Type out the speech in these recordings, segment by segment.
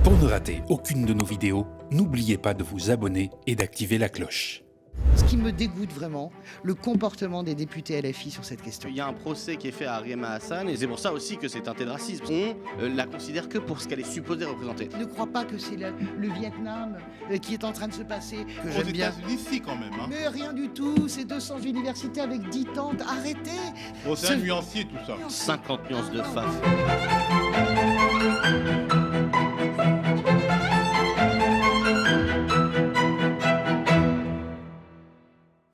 Pour ne rater aucune de nos vidéos, n'oubliez pas de vous abonner et d'activer la cloche. Ce qui me dégoûte vraiment, le comportement des députés LFI sur cette question. Il y a un procès qui est fait à Rima Hassan et c'est pour ça aussi que c'est teinté de racisme. On la considère que pour ce qu'elle est supposée représenter. Ne crois pas que c'est le Vietnam qui est en train de se passer, que Aux j'aime bien. États-Unis, si, quand même. Hein. Mais rien du tout, c'est 200 universités avec 10 tantes, arrêtez. Bon, c'est un nuancier, tout ça. 50 nuances de faf.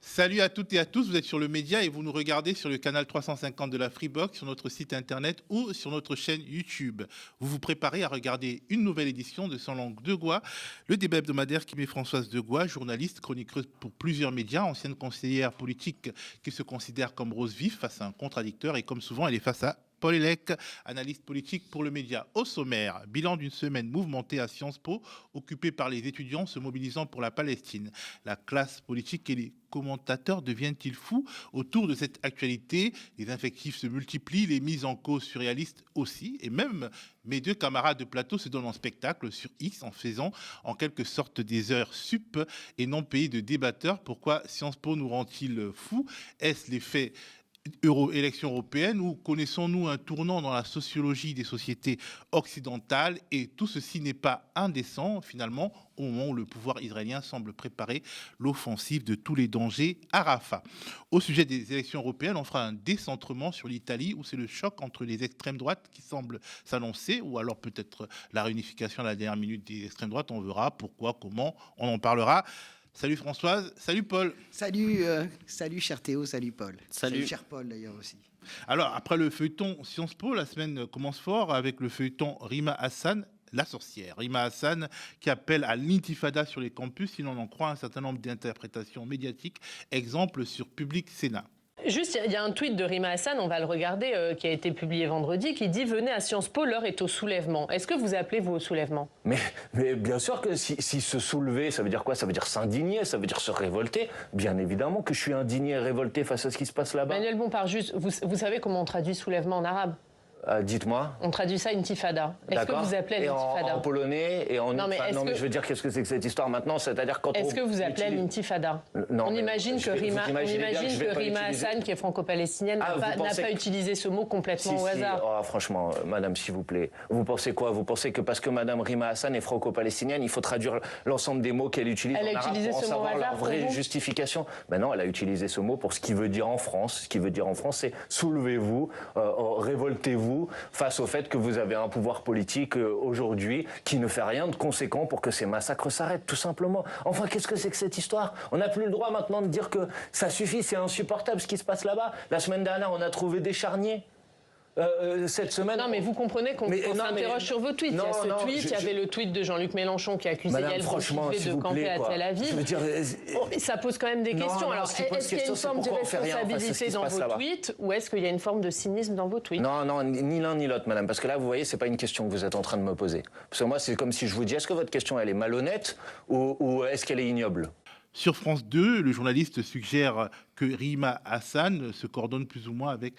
Salut à toutes et à tous, vous êtes sur le Média et vous nous regardez sur le canal 350 de la Freebox, sur notre site internet ou sur notre chaîne YouTube. Vous vous préparez à regarder une nouvelle édition de Sans langue de Goua, le débat hebdomadaire qui met Françoise de Goua, journaliste, chroniqueuse pour plusieurs médias, ancienne conseillère politique qui se considère comme rose vif face à un contradicteur et comme souvent elle est face à Paul Elec, analyste politique pour le Média. Au sommaire, bilan d'une semaine mouvementée à Sciences Po, occupée par les étudiants se mobilisant pour la Palestine. La classe politique et les commentateurs deviennent-ils fous autour de cette actualité? Les infectifs se multiplient, les mises en cause surréalistes aussi, et même mes deux camarades de plateau se donnent en spectacle sur X en faisant en quelque sorte des heures sup et non payées de débatteurs. Pourquoi Sciences Po nous rend-il fous? Est-ce l'effet élections européennes ou connaissons-nous un tournant dans la sociologie des sociétés occidentales et tout ceci n'est pas indécent finalement au moment où le pouvoir israélien semble préparer l'offensive de tous les dangers à Rafah. Au sujet des élections européennes, on fera un décentrement sur l'Italie où c'est le choc entre les extrêmes droites qui semble s'annoncer ou alors peut-être la réunification à la dernière minute des extrêmes droites, on verra pourquoi, comment, on en parlera. Salut Françoise, salut Paul. Salut cher Théo, salut Paul. Salut cher Paul d'ailleurs aussi. Alors, après le feuilleton Sciences Po, la semaine commence fort avec le feuilleton Rima Hassan, la sorcière. Rima Hassan qui appelle à l'intifada sur les campus, si l'on en croit un certain nombre d'interprétations médiatiques. Exemple sur Public Sénat. Juste, il y a un tweet de Rima Hassan, on va le regarder, qui a été publié vendredi, qui dit « Venez à Sciences Po, l'heure est au soulèvement ». Est-ce que vous appelez, vous, au soulèvement ? Mais bien sûr que si se soulever, ça veut dire quoi? Ça veut dire s'indigner, ça veut dire se révolter. Bien évidemment que je suis indigné et révolté face à ce qui se passe là-bas. Manuel Bompard, juste, vous savez comment on traduit soulèvement en arabe ? Dites-moi. On traduit ça intifada. Est-ce que vous appelez l'intifada ? En polonais et en... Non, mais, mais je veux dire, qu'est-ce que c'est que cette histoire maintenant? C'est-à-dire quand Est-ce que vous appelez l'intifada ? Non. On imagine que Rima Hassan, qui est franco-palestinienne, n'a pas utilisé ce mot complètement au hasard. Oh, franchement, madame, s'il vous plaît. Vous pensez quoi? Vous pensez que parce que madame Rima Hassan est franco-palestinienne, il faut traduire l'ensemble des mots qu'elle utilise en arabe pour en savoir leur vraie justification? Ben non, elle a utilisé ce mot pour ce qu'il veut dire en France. Ce qu'il veut dire en France, c'est soulevez-vous, révoltez-vous face au fait que vous avez un pouvoir politique aujourd'hui qui ne fait rien de conséquent pour que ces massacres s'arrêtent, tout simplement. Enfin, qu'est-ce que c'est que cette histoire? On n'a plus le droit maintenant de dire que ça suffit, c'est insupportable ce qui se passe là-bas. La semaine dernière, on a trouvé des charniers. Cette semaine... Non, mais vous comprenez qu'on s'interroge sur vos tweets. Il y a ce tweet, il y avait le tweet de Jean-Luc Mélenchon qui accusait Yael Braun-Pivet de camper à Tel Aviv. Mais ça pose quand même des questions. Alors, est-ce qu'il y a une forme de responsabilité dans vos tweets ou est-ce qu'il y a une forme de cynisme dans vos tweets? Non, ni l'un ni l'autre, madame. Parce que là, vous voyez, c'est pas une question que vous êtes en train de me poser. Parce que moi, c'est comme si je vous dis, est-ce que votre question, elle est malhonnête ou est-ce qu'elle est ignoble? Sur France 2, le journaliste suggère que Rima Hassan se coordonne plus ou moins avec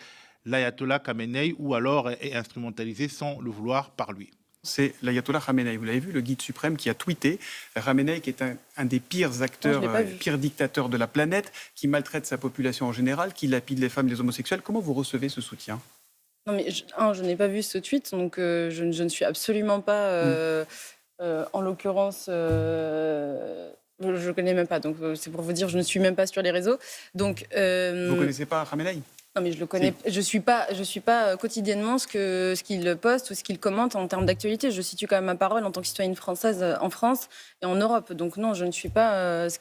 l'ayatollah Khamenei ou alors est instrumentalisé sans le vouloir par lui. C'est l'ayatollah Khamenei. Vous l'avez vu, le guide suprême qui a tweeté. Khamenei qui est un des pires acteurs, pires dictateurs de la planète, qui maltraite sa population en général, qui lapide les femmes, les homosexuels. Comment vous recevez ce soutien? Non mais je n'ai pas vu ce tweet, donc je ne suis absolument pas, en l'occurrence... je ne connais même pas, donc c'est pour vous dire, je ne suis même pas sur les réseaux. Donc, vous ne connaissez pas Khamenei? Non, mais je le connais. Si. Je suis pas quotidiennement ce qu'il poste ou ce qu'il commente en termes d'actualité. Je situe quand même ma parole en tant que citoyenne française en France et en Europe. Donc non, je ne suis pas ce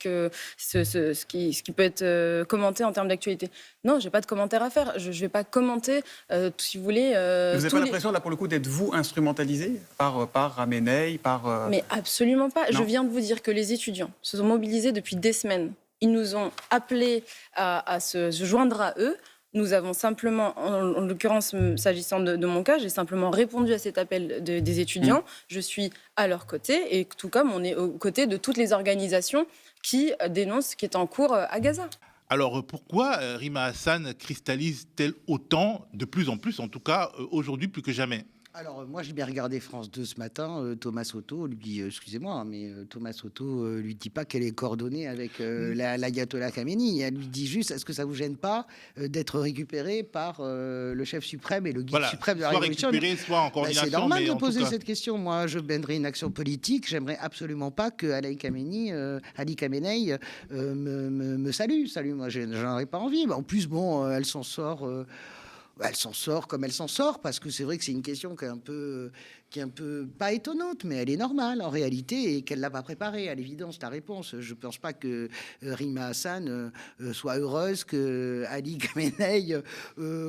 qui peut être commenté en termes d'actualité. Non, j'ai pas de commentaire à faire. Je vais pas commenter, si vous voulez. Vous n'avez pas l'impression là pour le coup d'être vous instrumentalisé par Khamenei, par. Mais absolument pas. Non. Je viens de vous dire que les étudiants se sont mobilisés depuis des semaines. Ils nous ont appelés à se joindre à eux. Nous avons simplement, en l'occurrence, s'agissant de mon cas, j'ai simplement répondu à cet appel des étudiants. Je suis à leur côté, et tout comme on est aux côtés de toutes les organisations qui dénoncent ce qui est en cours à Gaza. Alors pourquoi Rima Hassan cristallise-t-elle autant, de plus en plus en tout cas, aujourd'hui plus que jamais ? Alors, moi, j'ai bien regardé France 2 ce matin. Thomas Soto lui dit, excusez-moi, mais Thomas Soto lui dit pas qu'elle est coordonnée avec l'ayatollah Khamenei. Elle lui dit juste, est-ce que ça vous gêne pas d'être récupéré par le chef suprême et le guide suprême de la révolution? Soit récupéré, soit en coordination. C'est normal de poser cette question. Moi, je mènerai une action politique. J'aimerais absolument pas que Ali Khamenei me salue. Moi, j'en ai pas envie. En plus, bon, elle s'en sort. Elle s'en sort comme elle s'en sort, parce que c'est vrai que c'est une question qui est un peu pas étonnante, mais elle est normale en réalité, et qu'elle l'a pas préparée. À l'évidence, la réponse. Je pense pas que Rima Hassan soit heureuse que Ali Khamenei,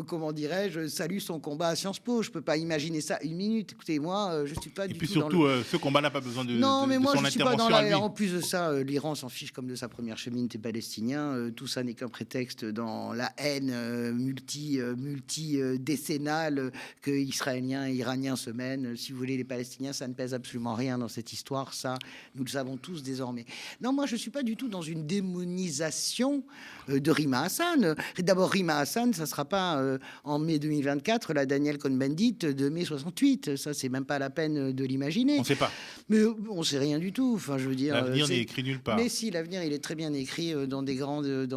comment dirais-je, salue son combat à Sciences Po. Je peux pas imaginer ça une minute. Écoutez, moi, je suis pas du tout. Et puis surtout, ce combat n'a pas besoin de non, mais moi, son je suis pas dans intervention. En plus de ça, l'Iran s'en fiche comme de sa première chemine des Palestiniens. Tout ça n'est qu'un prétexte dans la haine multi-décennale que Israéliens et Iraniens se mènent. Si vous voulez, les Palestiniens, ça ne pèse absolument rien dans cette histoire. Ça, nous le savons tous désormais. Non, moi, je ne suis pas du tout dans une démonisation de Rima Hassan. D'abord, Rima Hassan, ça ne sera pas en mai 2024 la Danielle Cohn-Bendit de mai 68. Ça, c'est même pas la peine de l'imaginer. On ne sait pas. Mais on ne sait rien du tout. Enfin, je veux dire, l'avenir n'est écrit nulle part. Mais si, l'avenir, il est très bien écrit dans des grandes,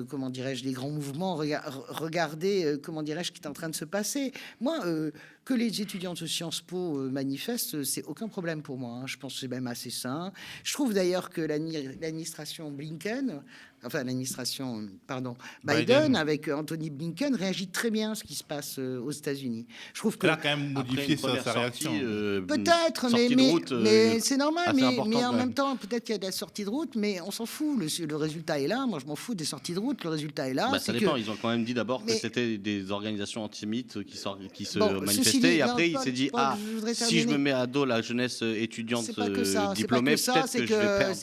comment dirais-je, des grands mouvements. Regardez, comment dirais-je, qui est en train de se passer. Moi, que les étudiants de Sciences Po manifestent, c'est aucun problème pour moi. Je pense que c'est même assez sain. Je trouve d'ailleurs que l'administration Biden, avec Anthony Blinken, réagit très bien à ce qui se passe aux États-Unis. Je trouve que elle a quand même modifié sa réaction. Peut-être, mais c'est normal. Mais en même temps, peut-être qu'il y a des sorties de route, mais on s'en fout. Le résultat est là. Moi, je m'en fous des sorties de route. Le résultat est là. Ça dépend. Ils ont quand même dit d'abord que c'était des organisations antisémites qui se manifestaient. Et après, il s'est dit si je me mets à dos la jeunesse étudiante diplômée, peut-être que je vais perdre.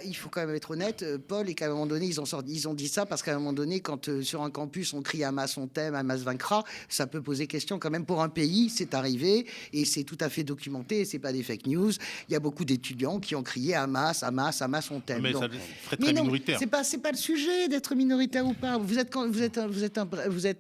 Il faut quand même être honnête, Paul, et qu'à un moment donné, ils ont dit ça parce qu'à un moment donné, quand sur un campus on crie Hamas on t'aime, Hamas vaincra, ça peut poser question quand même pour un pays. C'est arrivé et c'est tout à fait documenté. Et c'est pas des fake news. Il y a beaucoup d'étudiants qui ont crié Hamas on t'aime. Mais ça serait très minoritaire. C'est pas le sujet d'être minoritaire ou pas. Vous êtes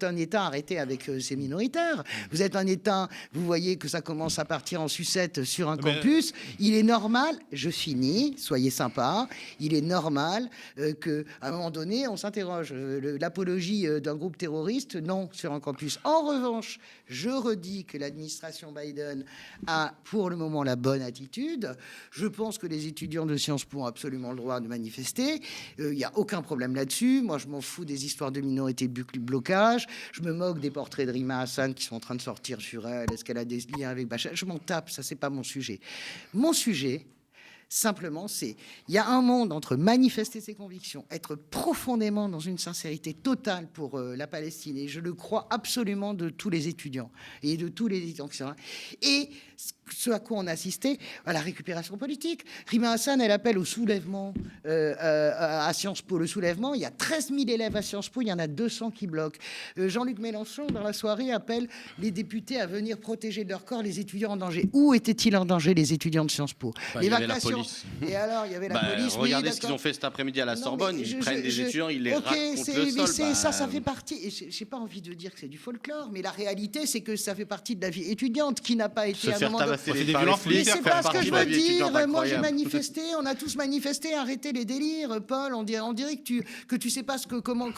un État arrêté avec ces minoritaires. Vous êtes un État. Vous voyez que ça commence à partir en sucette sur un campus. Il est normal. Je finis. Soyez sympa. Il est normal qu'à un moment donné, on s'interroge. L'apologie d'un groupe terroriste, non, sur un campus. En revanche, je redis que l'administration Biden a pour le moment la bonne attitude. Je pense que les étudiants de Sciences Po ont absolument le droit de manifester. Il n'y a aucun problème là-dessus. Moi, je m'en fous des histoires de minorités de blocage. Je me moque des portraits de Rima Hassan qui sont en train de sortir sur elle. Est-ce qu'elle a des liens avec Bachar? Je m'en tape. Ça, c'est pas mon sujet. Mon sujet, simplement, il y a un monde entre manifester ses convictions, être profondément dans une sincérité totale pour la Palestine, et je le crois absolument de tous les étudiants et de tous les étudiants qui sont là, et ce à quoi on a assisté, à la récupération politique. Rima Hassan, elle appelle au soulèvement à Sciences Po. Le soulèvement, il y a 13 000 élèves à Sciences Po, il y en a 200 qui bloquent. Jean-Luc Mélenchon, dans la soirée, appelle les députés à venir protéger de leur corps les étudiants en danger. Où étaient-ils en danger, les étudiants de Sciences Po? L'évacuation. Et alors, il y avait la police. Regardez ce qu'ils ont fait cet après-midi à la Sorbonne. Ils prennent des étudiants, ils les ratent contre le sol. Ça fait partie. Et j'ai pas envie de dire que c'est du folklore, mais la réalité, c'est que ça fait partie de la vie étudiante qui n'a pas été à un moment donné. Mais c'est pas ce que je veux dire. Moi, j'ai manifesté. On a tous manifesté. Arrêtez les délires, Paul. On dirait que tu sais pas comment.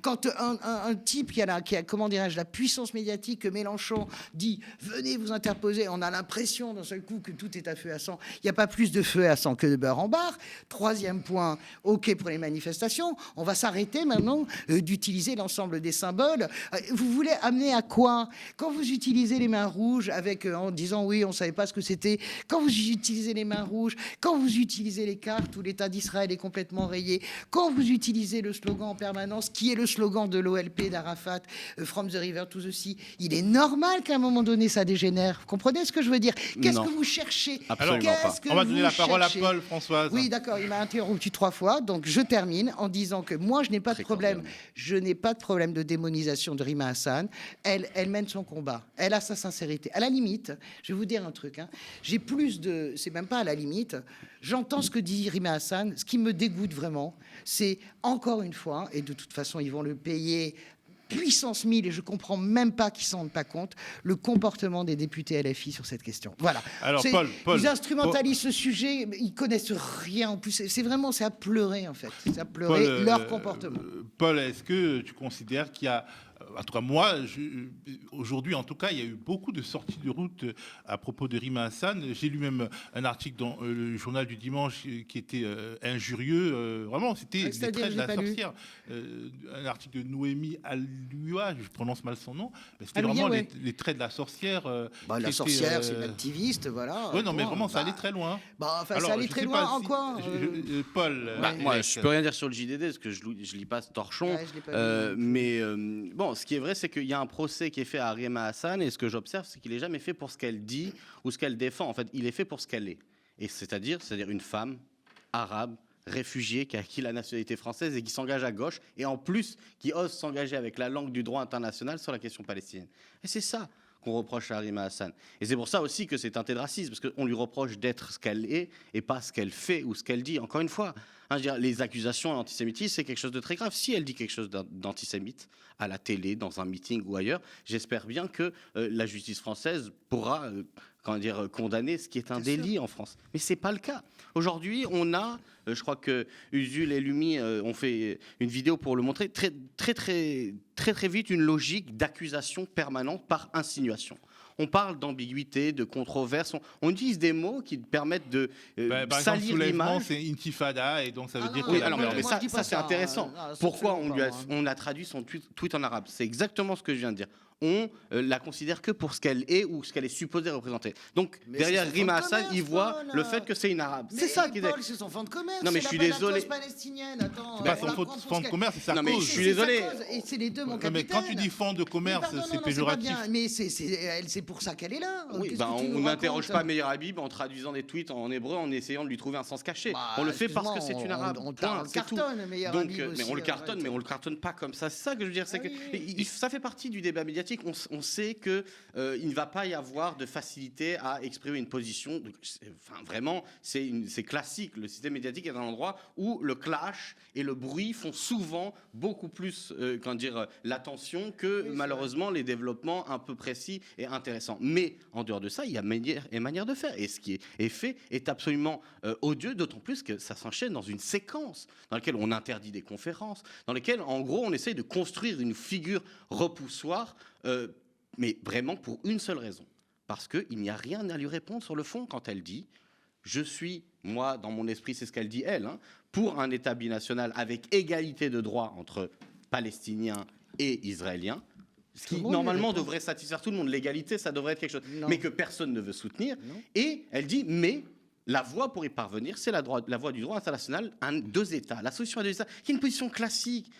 Quand un type qui a comment dirais-je, la puissance médiatique que Mélenchon dit, venez vous interposer. On a l'impression d'un seul coup que tout est à feu à sang. Il n'y a pas plus de feu à sang que de beurre en barre. Troisième point, ok pour les manifestations. On va s'arrêter maintenant d'utiliser l'ensemble des symboles. Vous voulez amener à quoi? Quand vous utilisez les mains rouges en disant oui, on savait pas ce que c'était. Quand vous utilisez les mains rouges, quand vous utilisez les cartes où l'État d'Israël est complètement rayé, quand vous utilisez le slogan en permanence, qui est le slogan de l'OLP d'Arafat, From the River to the Sea, il est normal qu'à un moment donné ça dégénère. Vous comprenez ce que je veux dire? Qu'est-ce que vous cherchez? Absolument pas. On va donner la parole à Paul, Françoise. Oui, d'accord, il m'a interrompu 3 fois, donc je termine en disant que moi je n'ai pas de problème. Je n'ai pas de problème de démonisation de Rima Hassan. Elle mène son combat. Elle a sa sincérité. À la limite, je vais vous dire un truc. J'ai plus de... C'est même pas à la limite. J'entends ce que dit Rima Hassan. Ce qui me dégoûte vraiment, c'est encore une fois, et de toute façon, ils vont le payer puissance 1000, et je comprends même pas qu'ils s'en rendent pas compte, le comportement des députés LFI sur cette question. Voilà. Alors, Paul, ils instrumentalisent ce sujet, mais ils connaissent rien en plus. C'est à pleurer, en fait. C'est à pleurer leur comportement. Paul, est-ce que tu considères qu'il y a... En tout cas, moi, aujourd'hui, en tout cas, il y a eu beaucoup de sorties de route à propos de Rima Hassan. J'ai lu même un article dans le journal du dimanche qui était injurieux. Vraiment, c'était les traits de la sorcière. Un article de Noémie Aloua, je prononce mal son nom. C'était vraiment les traits de la sorcière. La sorcière, c'est une activiste, voilà. Oui, non, mais vraiment, ça allait très loin. Ça allait très loin en quoi Paul. Moi, je peux rien dire sur le JDD parce que je lis pas ce torchon. Mais bon, ce qui est vrai, c'est qu'il y a un procès qui est fait à Rima Hassan, et ce que j'observe, c'est qu'il n'est jamais fait pour ce qu'elle dit ou ce qu'elle défend. En fait, il est fait pour ce qu'elle est. Et c'est-à-dire une femme arabe, réfugiée, qui a acquis la nationalité française et qui s'engage à gauche, et en plus, qui ose s'engager avec la langue du droit international sur la question palestinienne. Et c'est ça qu'on reproche à Rima Hassan. Et c'est pour ça aussi que c'est teinté de racisme, parce qu'on lui reproche d'être ce qu'elle est et pas ce qu'elle fait ou ce qu'elle dit. Encore une fois, les accusations d'antisémitisme, c'est quelque chose de très grave. Si elle dit quelque chose d'antisémite à la télé, dans un meeting ou ailleurs, j'espère bien que la justice française pourra condamner ce qui est un délit en France. Mais ce n'est pas le cas. Aujourd'hui, on a, je crois que Usul et Lumi ont fait une vidéo pour le montrer, très vite une logique d'accusation permanente par insinuation. On parle d'ambiguïté, de controverse, on utilise des mots qui permettent de salir l'image. C'est intifada, et donc ça veut dire que... Oui, mais ça c'est intéressant. Pourquoi on a traduit son tweet en arabe? C'est exactement ce que je viens de dire. On la considère que pour ce qu'elle est ou ce qu'elle est supposée représenter. Donc derrière Rima Hassan, il voit le fait que c'est une arabe. C'est ça qui est. C'est son fond de commerce. Non mais je suis désolé. C'est pas son fond de commerce, c'est sa cause. Non mais je suis désolé. Et c'est les deux, mon capitaine. Mais quand tu dis fond de commerce, c'est péjoratif. Mais c'est pour ça qu'elle est là. Oui, on n'interroge pas Meir Habib en traduisant des tweets en hébreu, en essayant de lui trouver un sens caché. On le fait parce que c'est une arabe. On le cartonne, Meir Habib. Mais on le cartonne, mais on le cartonne pas comme ça. C'est ça que je veux dire, c'est que ça fait partie du débat médiatique. On sait qu'il ne va pas y avoir de facilité à exprimer une position. Enfin, vraiment, c'est classique. Le système médiatique est un endroit où le clash et le bruit font souvent beaucoup plus l'attention que malheureusement les développements un peu précis et intéressants. Mais en dehors de ça, il y a manière de faire. Et ce qui est fait est absolument odieux, d'autant plus que ça s'enchaîne dans une séquence dans laquelle on interdit des conférences, dans laquelle, en gros, on essaye de construire une figure repoussoir, mais vraiment pour une seule raison. Parce qu'il n'y a rien à lui répondre sur le fond quand elle dit « Je suis, moi, dans mon esprit, c'est ce qu'elle dit, elle, pour un État binational avec égalité de droits entre Palestiniens et Israéliens, ce qui, normalement, devrait satisfaire tout le monde. L'égalité, ça devrait être quelque chose. Mais que personne ne veut soutenir. Non. Et elle dit « Mais la voie pour y parvenir, c'est la voie du droit international, deux États. La solution à deux États, qui est une position classique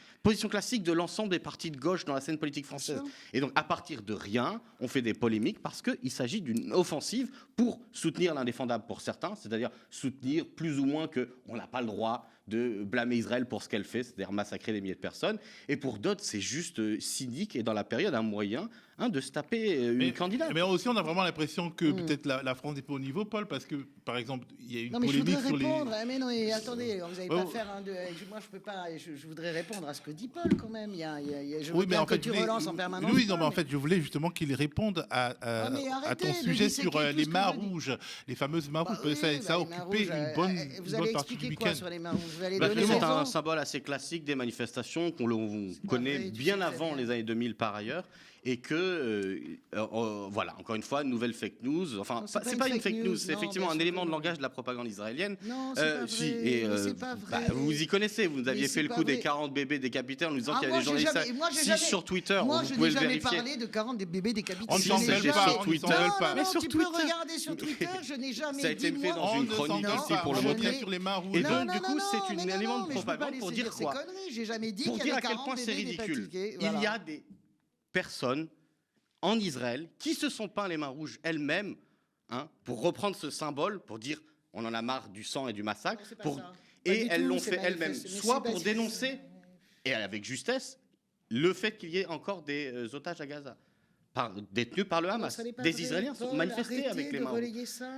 de l'ensemble des partis de gauche dans la scène politique française. Et donc, à partir de rien, on fait des polémiques parce qu'il s'agit d'une offensive pour soutenir l'indéfendable pour certains, c'est-à-dire soutenir plus ou moins qu'on n'a pas le droit de blâmer Israël pour ce qu'elle fait, c'est-à-dire massacrer des milliers de personnes. Et pour d'autres, c'est juste cynique et dans la période un moyen de se taper une candidate. Mais aussi, on a vraiment l'impression que peut-être la France n'est pas au niveau, Paul, parce que, par exemple, il y a une polémique sur les... Mais non, mais attendez, vous n'allez pas faire moi, je peux pas... Je voudrais répondre à ce que dit Paul, quand même. Je veux bien que tu relances en permanence. Oui, non, mais en fait, je voulais justement qu'il réponde à ton sujet sur les mares rouges, les fameuses mares rouges. Ça a occupé une bonne partie du week-end. Sur les mares rouges? C'est un symbole assez classique des manifestations qu'on connaît bien avant les années 2000 par ailleurs. Et que, voilà, encore une fois, une nouvelle fake news. Enfin, c'est pas une fake news, c'est effectivement un élément de langage de la propagande israélienne. Non, c'est pas vrai. Vous y connaissez, vous aviez fait le coup des 40 bébés décapités en nous disant qu'il y a des journalistes sur Twitter. Moi, je n'ai jamais parlé de 40 bébés décapités. On ne s'en mêle pas. Mais tu peux regarder sur Twitter, je n'ai jamais dit. Ça a été fait dans une chronique ici pour le montrer sur les mains rouges. Et donc, du coup, c'est un élément de propagande pour dire quoi? J'ai jamais dit qu'il y avait 40 bébés décapités. Pour dire à quel point c'est ridicule. Il y a des personnes en Israël qui se sont peints les mains rouges elles-mêmes pour reprendre ce symbole, pour dire on en a marre du sang et du massacre, et elles l'ont fait elles-mêmes, soit pour dénoncer, et avec justesse, le fait qu'il y ait encore des otages à Gaza. détenus par le Hamas. Des Israéliens sont manifestés avec les mains.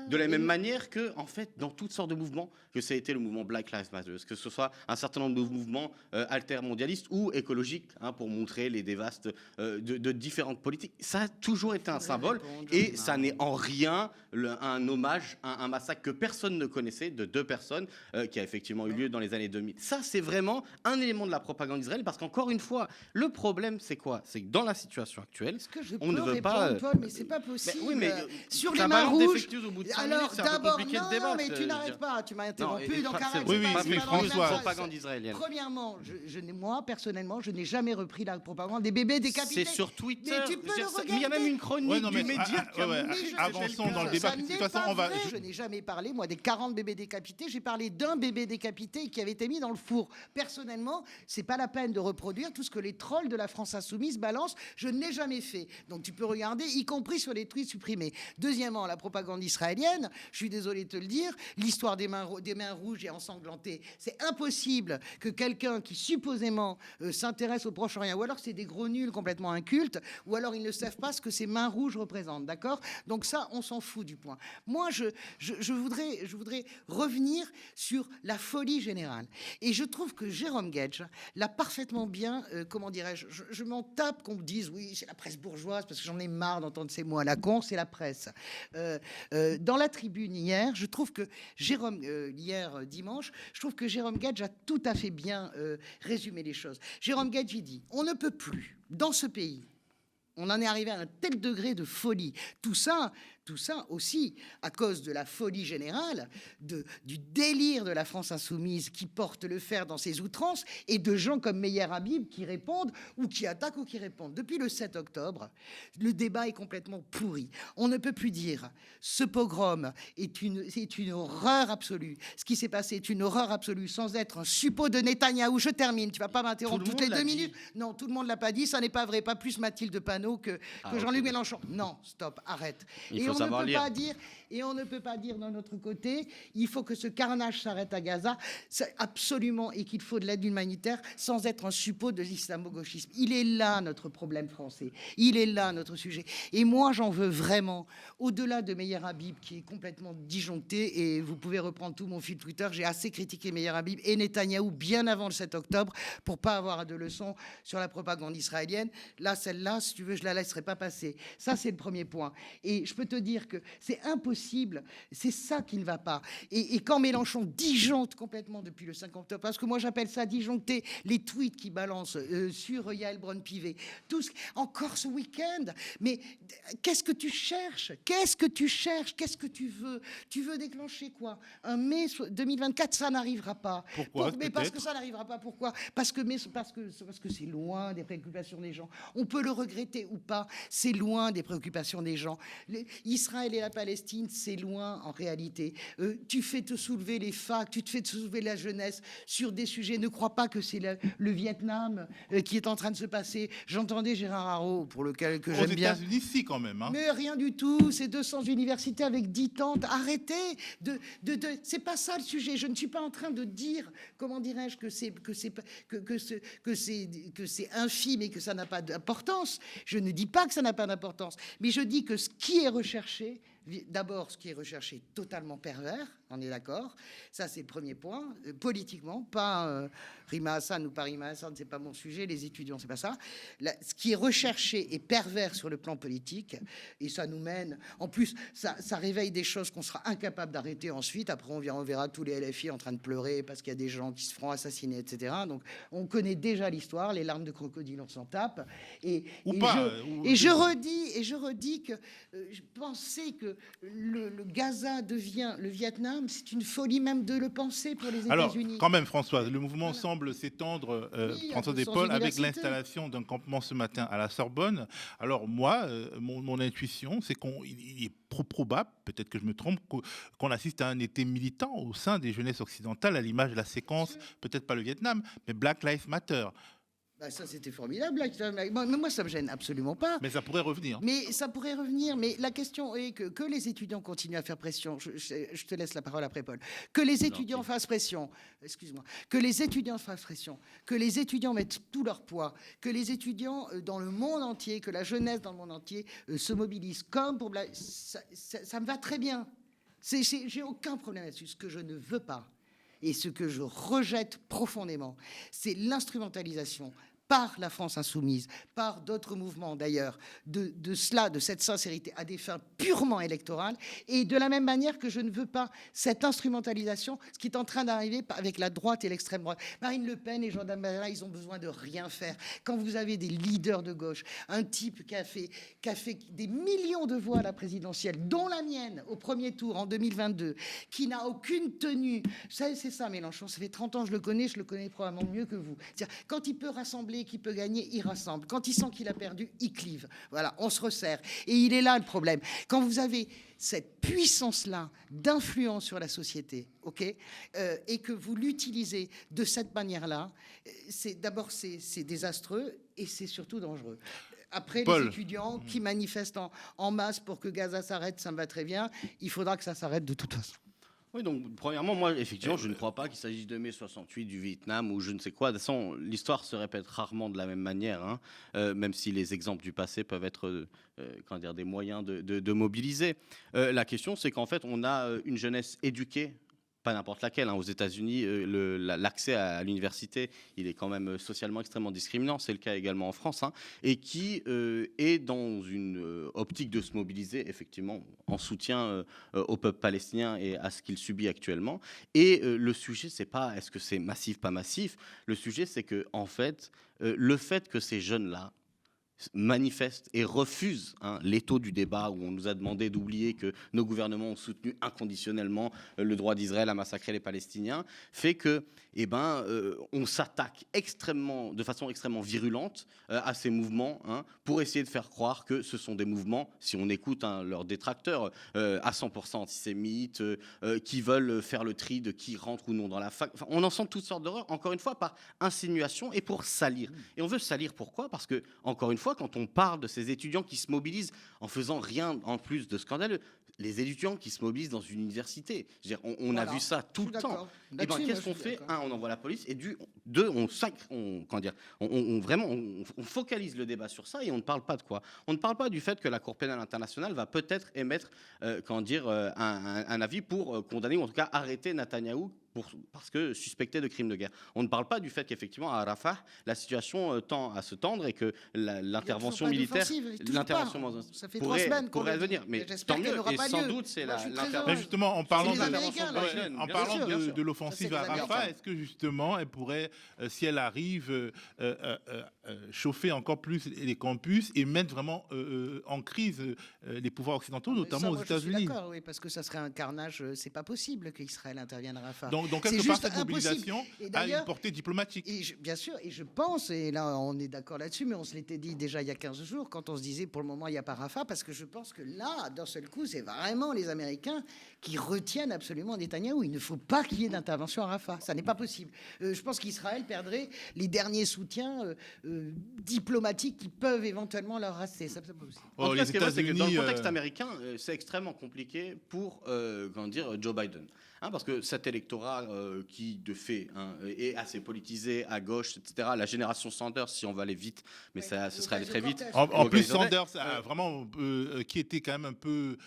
De la même manière que, en fait, dans toutes sortes de mouvements, que ça a été le mouvement Black Lives Matter, que ce soit un certain nombre de mouvements altermondialistes ou écologiques, pour montrer les dévastes de différentes politiques, ça a toujours été un symbole et ça n'est en rien un hommage à un massacre que personne ne connaissait de 2 personnes qui a effectivement eu lieu dans les années 2000. Ça, c'est vraiment un élément de la propagande d'Israël parce qu'encore une fois, le problème, c'est quoi? C'est que dans la situation actuelle, on ne veut pas... Paul, mais c'est pas possible. Oui, mais sur les mains rouges. Alors d'abord, non, mais tu n'arrêtes pas. Tu m'as interrompu. Donc arrête. Oui, François. Propagande israélienne. Premièrement, moi personnellement, je n'ai jamais repris la propagande des bébés décapités. C'est sur Twitter. Mais tu peux le regarder. Il y a même une chronique du média qui a avançons dans le débat. De toute façon, on va. Je n'ai jamais parlé, moi, des 40 bébés décapités. J'ai parlé d'un bébé décapité qui avait été mis dans le four. Personnellement, c'est pas la peine de reproduire tout ce que les trolls de la France Insoumise balancent. Je ne l'ai jamais fait. Donc tu peux regarder, y compris sur les tweets supprimés. Deuxièmement, la propagande israélienne, je suis désolé de te le dire, l'histoire des mains rouges et ensanglantées. C'est impossible que quelqu'un qui supposément s'intéresse au Proche-Orient, ou alors c'est des gros nuls complètement incultes, ou alors ils ne savent pas ce que ces mains rouges représentent, d'accord? Donc ça, on s'en fout du point. Moi, je voudrais revenir sur la folie générale. Et je trouve que Jérôme Guedj l'a parfaitement bien, comment dirais-je, je m'en tape qu'on me dise, oui, c'est la presse bourgeoise, parce que j'en ai marre d'entendre ces mots à la con, c'est la presse. Dans la Tribune hier, je trouve que hier dimanche, je trouve que Jérôme Guedj a tout à fait bien résumé les choses. Jérôme Guedj, il dit, on ne peut plus, dans ce pays, on en est arrivé à un tel degré de folie. Tout ça aussi à cause de la folie générale, du délire de la France insoumise qui porte le fer dans ses outrances et de gens comme Meyer Habib qui répondent ou qui attaquent ou qui répondent. Depuis le 7 octobre, le débat est complètement pourri. On ne peut plus dire ce pogrom est une horreur absolue. Ce qui s'est passé est une horreur absolue sans être un suppôt de Netanyahou. Je termine, tu vas pas m'interrompre toutes les 2 minutes. Non, tout le monde l'a pas dit, ça n'est pas vrai. Pas plus Mathilde Panot que Jean-Luc Mélenchon. Non, stop, arrête. Et on ne peut pas dire d'un autre côté, il faut que ce carnage s'arrête à Gaza, absolument, et qu'il faut de l'aide humanitaire sans être un suppôt de l'islamo-gauchisme. Il est là notre problème français. Il est là notre sujet. Et moi, j'en veux vraiment, au-delà de Meyer Habib, qui est complètement disjoncté, et vous pouvez reprendre tout mon fil Twitter, j'ai assez critiqué Meyer Habib et Netanyahou bien avant le 7 octobre pour pas avoir de leçons sur la propagande israélienne. Là, celle-là, si tu veux, je la laisserai pas passer. Ça, c'est le premier point. Et je peux te dire que c'est impossible, c'est ça qui ne va pas. Et quand Mélenchon disjoncte complètement depuis le 5 octobre, parce que moi j'appelle ça disjoncter, les tweets qu'il balance sur Yael Braun-Pivet, encore ce week-end, mais qu'est-ce que tu cherches? Qu'est-ce que tu cherches? Qu'est-ce que tu veux? Tu veux déclencher quoi? Un mai 2024, ça n'arrivera pas. Pourquoi? Mais parce que ça n'arrivera pas. Pourquoi? Parce que c'est loin des préoccupations des gens. On peut le regretter ou pas, c'est loin des préoccupations des gens. Israël et la Palestine, c'est loin en réalité. Tu fais te soulever les facs, tu te fais te soulever la jeunesse sur des sujets. Ne crois pas que c'est le Vietnam qui est en train de se passer. J'entendais Gérard Haro, pour lequel que j'aime bien. Aux États-Unis, si, quand même. Hein. Mais rien du tout. C'est 200 universités avec 10 tantes. Arrêtez. C'est pas ça le sujet. Je ne suis pas en train de dire, comment dirais-je, que c'est infime et que ça n'a pas d'importance. Je ne dis pas que ça n'a pas d'importance, mais je dis que ce qui est recherché, d'abord, ce qui est recherché est totalement pervers, on est d'accord. Ça, c'est le premier point. Politiquement, pas Rima Hassan ou pas Rima Hassan, c'est pas mon sujet. Les étudiants, c'est pas ça. Ce qui est recherché est pervers sur le plan politique, et ça nous mène. En plus, ça réveille des choses qu'on sera incapable d'arrêter ensuite. Après, on verra tous les LFI en train de pleurer parce qu'il y a des gens qui se feront assassiner, etc. Donc, on connaît déjà l'histoire. Les larmes de crocodile, on s'en tape. Je redis que je pensais que le Gaza devient le Vietnam, c'est une folie même de le penser pour les États-Unis. Alors, quand même, Françoise, le mouvement semble s'étendre, Françoise Despaul, avec l'installation d'un campement ce matin à la Sorbonne. Alors moi, mon intuition, c'est qu'il est probable, peut-être que je me trompe, qu'on assiste à un été militant au sein des jeunesses occidentales, à l'image de la séquence, peut-être pas le Vietnam, mais Black Lives Matter. Bah ça, c'était formidable. Moi, ça me gêne absolument pas. Mais ça pourrait revenir. Mais la question est que les étudiants continuent à faire pression. Je te laisse la parole après, Paul. Que les étudiants fassent pression. Excuse-moi. Que les étudiants fassent pression. Que les étudiants mettent tout leur poids. Que les étudiants dans le monde entier, que la jeunesse dans le monde entier se mobilise. Comme pour... Ça me va très bien. J'ai aucun problème là-dessus. Ce que je ne veux pas, et ce que je rejette profondément, c'est l'instrumentalisation par la France insoumise, par d'autres mouvements d'ailleurs, de cette sincérité à des fins purement électorales, et de la même manière que je ne veux pas cette instrumentalisation, ce qui est en train d'arriver avec la droite et l'extrême droite. Marine Le Pen et Jean Dambara, ils ont besoin de rien faire. Quand vous avez des leaders de gauche, un type qui a fait des millions de voix à la présidentielle, dont la mienne au premier tour en 2022, qui n'a aucune tenue, c'est ça Mélenchon, ça fait 30 ans que je le connais probablement mieux que vous. C'est-à-dire, quand il peut rassembler, qu'il peut gagner, il rassemble. Quand il sent qu'il a perdu, il clive. Voilà, on se resserre. Et il est là le problème. Quand vous avez cette puissance-là d'influence sur la société, ok, et que vous l'utilisez de cette manière-là, d'abord c'est désastreux et c'est surtout dangereux. Après, Paul. Les étudiants qui manifestent en masse pour que Gaza s'arrête, ça me va très bien. Il faudra que ça s'arrête de toute façon. Oui, donc premièrement, moi, effectivement, je ne crois pas qu'il s'agisse de mai 68, du Vietnam ou je ne sais quoi. De toute façon, l'histoire se répète rarement de la même manière, hein, même si les exemples du passé peuvent être des moyens de mobiliser. La question, c'est qu'en fait, on a une jeunesse éduquée, pas n'importe laquelle. Hein. Aux États-Unis, l'accès à l'université, il est quand même socialement extrêmement discriminant. C'est le cas également en France, hein, et qui est dans une optique de se mobiliser, effectivement, en soutien au peuple palestinien et à ce qu'il subit actuellement. Et le sujet, c'est pas est-ce que c'est massif, pas massif. Le sujet, c'est que en fait, le fait que ces jeunes-là manifestent et refusent l'étau du débat où on nous a demandé d'oublier que nos gouvernements ont soutenu inconditionnellement le droit d'Israël à massacrer les Palestiniens, fait que on s'attaque de façon extrêmement virulente à ces mouvements pour essayer de faire croire que ce sont des mouvements, si on écoute leurs détracteurs, à 100% antisémites, qui veulent faire le tri de qui rentre ou non dans la fac. Enfin, on en sent toutes sortes d'horreurs, encore une fois, par insinuation et pour salir. Et on veut salir pourquoi ? Parce que, encore une fois, quand on parle de ces étudiants qui se mobilisent en faisant rien en plus de scandaleux, les étudiants qui se mobilisent dans une université, je veux dire, on a vu ça tout le temps. Et qu'est-ce qu'on fait ? On envoie la police, et deux, on focalise le débat sur ça et on ne parle pas de quoi ? On ne parle pas du fait que la Cour pénale internationale va peut-être émettre un avis pour condamner ou en tout cas arrêter Netanyahou parce que suspecté de crimes de guerre. On ne parle pas du fait qu'effectivement à Rafah, la situation tend à se tendre et que l'intervention militaire, ça fait 3 semaines pourrait venir. Mais tant mieux, et sans doute c'est l'intervention. Justement, en parlant de l'offensive à Rafah, est-ce que justement elle pourrait, si elle arrive, chauffer encore plus les campus et mettre vraiment en crise les pouvoirs occidentaux, notamment aux États-Unis ? Je suis d'accord, oui, parce que ça serait un carnage. C'est pas possible qu'Israël intervienne à Rafah. Donc quelque part, cette mobilisation a une portée diplomatique. Bien sûr, et je pense, et là on est d'accord là-dessus, mais on se l'était dit déjà il y a 15 jours, quand on se disait pour le moment il n'y a pas Rafah, parce que je pense que là, d'un seul coup, c'est vraiment les Américains qui retiennent absolument Netanyahou. Il ne faut pas qu'il y ait d'intervention à Rafah, ça n'est pas possible. Je pense qu'Israël perdrait les derniers soutiens diplomatiques qui peuvent éventuellement leur rester. Ça, c'est pas possible. En tout cas, ce qui est vrai, c'est que dans le contexte américain, c'est extrêmement compliqué pour Joe Biden. Parce que cet électorat qui, de fait, est assez politisé à gauche, etc. La génération Sanders, si on va aller vite, mais ce serait aller très vite. En plus, Sanders a vraiment, qui était quand même un peu,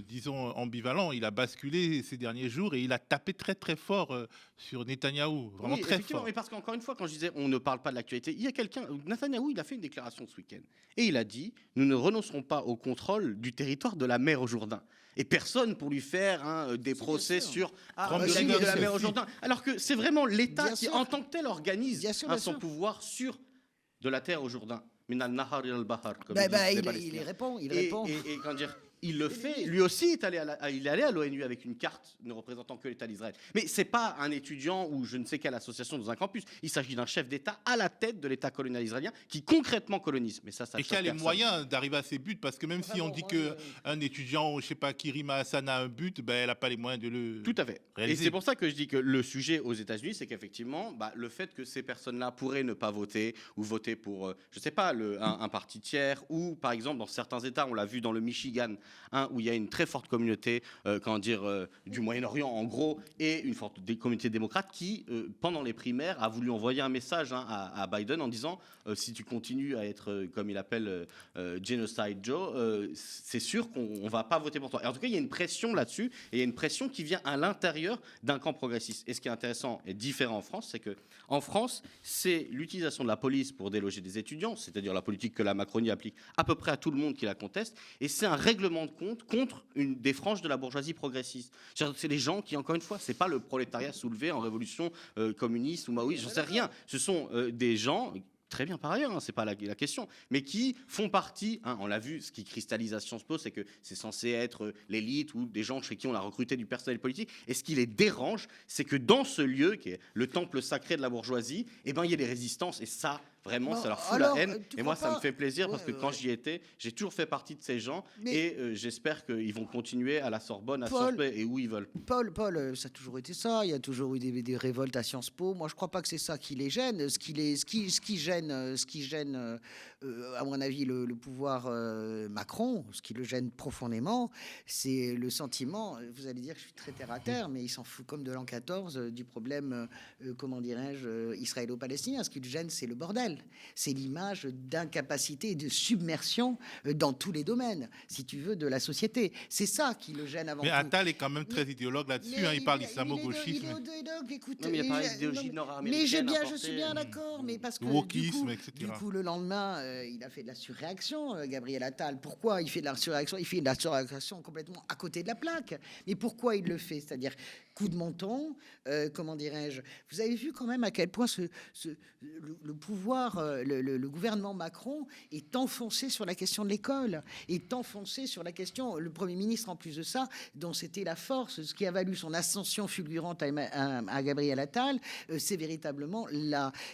disons, ambivalent. Il a basculé ces derniers jours et il a tapé très très fort sur Netanyahou, vraiment très fort. Mais parce qu'encore une fois, quand je disais on ne parle pas de l'actualité, il y a Netanyahou, il a fait une déclaration ce week-end et il a dit nous ne renoncerons pas au contrôle du territoire de la mer au Jourdain. Et personne pour lui faire des procès sur de la mer au Jourdain. Alors que c'est vraiment l'État qui, en tant que tel, organise son pouvoir sur de la terre au Jourdain. Il répond. il le fait. Lui aussi il est allé à l'ONU avec une carte ne représentant que l'État d'Israël. Mais c'est pas un étudiant ou je ne sais quelle association dans un campus. Il s'agit d'un chef d'État à la tête de l'État colonial israélien qui concrètement colonise. Mais ça et qui a les moyens d'arriver à ses buts, parce que même si on dit qu'un étudiant, je sais pas, qui Rima Hassan a un but, elle n'a pas les moyens de le Tout à fait. réaliser. Et c'est pour ça que je dis que le sujet aux États-Unis, c'est qu'effectivement, le fait que ces personnes-là pourraient ne pas voter ou voter pour, je sais pas, un parti tiers, ou par exemple dans certains États, on l'a vu dans le Michigan, où il y a une très forte communauté, du Moyen-Orient en gros, et une forte communauté démocrate qui, pendant les primaires, a voulu envoyer un message à Biden en disant si tu continues à être, comme il appelle, Genocide Joe, c'est sûr qu'on va pas voter pour toi. Et en tout cas, il y a une pression là-dessus, et il y a une pression qui vient à l'intérieur d'un camp progressiste. Et ce qui est intéressant et différent en France, c'est que en France, c'est l'utilisation de la police pour déloger des étudiants, c'est-à-dire la politique que la Macronie applique à peu près à tout le monde qui la conteste, et c'est un règlement de compte contre une des franges de la bourgeoisie progressiste. C'est les gens qui, encore une fois, c'est pas le prolétariat soulevé en révolution communiste ou maoïste, j'en sais rien. Ce sont des gens très bien par ailleurs, c'est pas la question, mais qui font partie, on l'a vu, ce qui cristallise à Sciences Po, c'est que c'est censé être l'élite ou des gens chez qui on a recruté du personnel politique, et ce qui les dérange, c'est que dans ce lieu, qui est le temple sacré de la bourgeoisie, il y a des résistances, et ça, vraiment, ça leur fout la haine. Et moi, ça me fait plaisir parce que quand j'y étais, j'ai toujours fait partie de ces gens. Et j'espère qu'ils vont continuer à la Sorbonne, à Sciences Po et où ils veulent. Paul, ça a toujours été ça. Il y a toujours eu des révoltes à Sciences Po. Moi, je ne crois pas que c'est ça qui les gêne. Ce qui gêne, à mon avis, le pouvoir Macron, ce qui le gêne profondément, c'est le sentiment, vous allez dire que je suis très terre à terre, mais il s'en fout comme de l'an 14 du problème, israélo-palestinien. Ce qui le gêne, c'est le bordel. C'est l'image d'incapacité et de submersion dans tous les domaines, si tu veux, de la société. C'est ça qui le gêne avant tout. Mais Attal est quand même très idéologue là-dessus. Il parle d'islamo-gauchisme. Il n'y a pas d'idéologie nord-américaine. Je suis bien d'accord, mais parce que wokisme, du coup, le lendemain, il a fait de la surréaction, Gabriel Attal. Pourquoi il fait de la surréaction? Il fait de la surréaction complètement à côté de la plaque. Mais pourquoi il le fait? C'est-à-dire coup de menton, vous avez vu quand même à quel point le pouvoir, le gouvernement Macron est enfoncé sur la question de l'école, est enfoncé sur la question, le Premier ministre en plus de ça, dont c'était la force, ce qui a valu son ascension fulgurante à Gabriel Attal, c'est véritablement